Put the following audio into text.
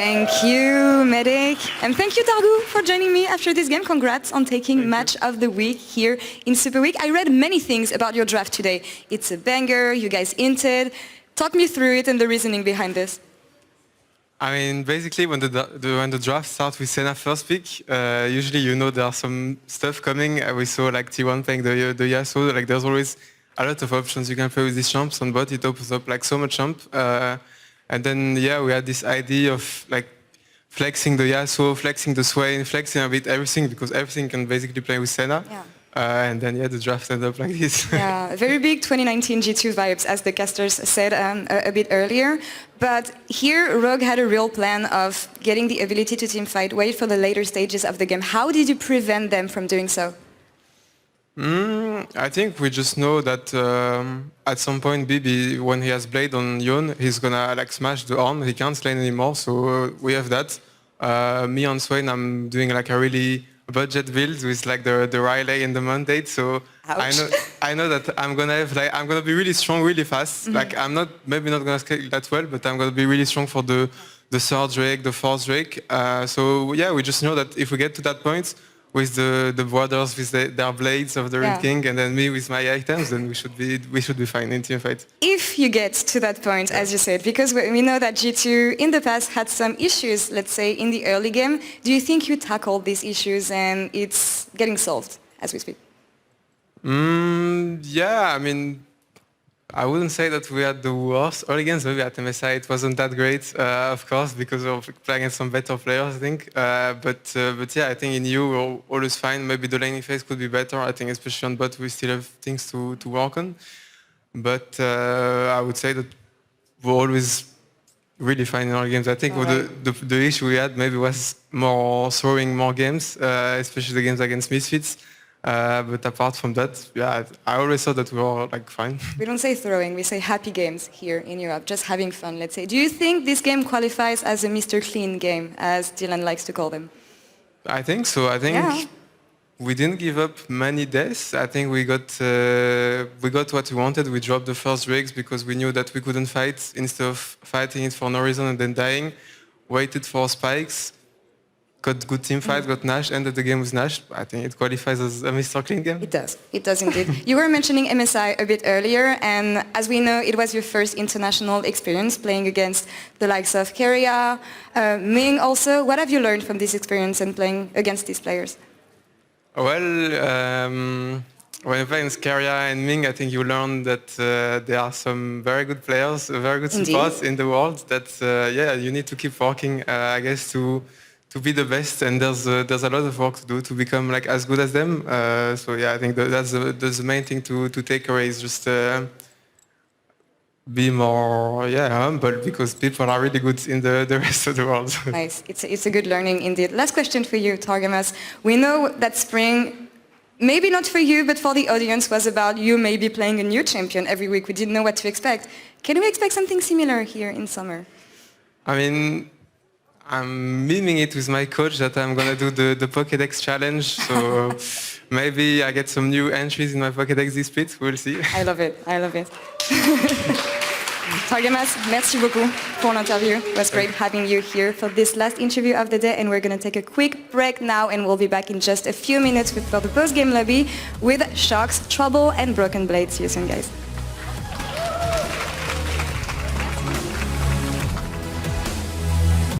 Thank you, Medic. And thank you, Targu, for joining me after this game. Congrats on taking Match of the Week here in Super Week. I read many things about your draft today. It's a banger, you guys hinted. Talk me through it and the reasoning behind this. I mean, basically, when the draft starts with Senna first pick, usually you know there are some stuff coming. We saw like T1 playing the Yasuo. Like there's always a lot of options you can play with these champs on bot. It opens up like so much champ. And then yeah, we had this idea of like flexing the Yasuo, flexing the Swain, flexing a bit everything because everything can basically play with Senna. Yeah. And then yeah, the draft ended up like this. Yeah, very big 2019 G2 vibes, as the casters said a bit earlier. But here, Rogue had a real plan of getting the ability to teamfight, wait for the later stages of the game. How did you prevent them from doing so? I think we just know that at some point, Bibi, when he has Blade on Yon, he's gonna like smash the arm. He can't lane anymore, so we have that. Me on Swain, I'm doing like a really budget build with like the Riley and the Mandate. So I know that I'm gonna be really strong, really fast. Mm-hmm. Like I'm maybe not gonna scale that well, but I'm gonna be really strong for the third Drake, the fourth Drake. So yeah, we just know that if we get to that point, with the brothers with their blades of the Red King, and then me with my items, then we should be fine in teamfight. If you get to that point, as you said, because we know that G2 in the past had some issues, let's say in the early game, do you think you tackled these issues and it's getting solved as we speak? Yeah, I mean, I wouldn't say that we had the worst early games. Maybe at MSI it wasn't that great, of course, because of playing against some better players, I think. But yeah, I think in EU we're always fine. Maybe the laning phase could be better. I think especially on bot we still have things to work on. But I would say that we're always really fine in our games. I think the issue we had maybe was more throwing more games, especially the games against Misfits. But apart from that, yeah, I always thought that we were like fine. We don't say throwing, we say happy games here in Europe, just having fun, let's say. Do you think this game qualifies as a Mr. Clean game, as Dylan likes to call them? I think so. I think we didn't give up many deaths. I think we got what we wanted. We dropped the first Drakes because we knew that we couldn't fight. Instead of fighting it for no reason and then dying, waited for spikes, got good team fights, got Nash, ended the game with Nash. I think it qualifies as a Mr. Clean game. It does indeed. You were mentioning MSI a bit earlier, and as we know, it was your first international experience playing against the likes of Keria, Ming also. What have you learned from this experience and playing against these players? Well, when you play against Keria and Ming, I think you learn that there are some very good players, very good supports in the world that, yeah, you need to keep working, I guess, to be the best, and there's a lot of work to do to become like as good as them. So yeah, I think that's the main thing to take away is just be more humble because people are really good in the rest of the world. Nice, it's a good learning indeed. Last question for you, Targamas. We know that spring, maybe not for you, but for the audience, was about you maybe playing a new champion every week. We didn't know what to expect. Can we expect something similar here in summer? I mean, I'm miming it with my coach that I'm gonna do the Pokédex challenge, so maybe I get some new entries in my Pokédex this split, we'll see. I love it. Targamas, merci beaucoup pour l'interview. It was great having you here for this last interview of the day, and we're gonna take a quick break now, and we'll be back in just a few minutes for the post-game lobby with Shocks, Trouble and Broken Blade. See you soon, guys.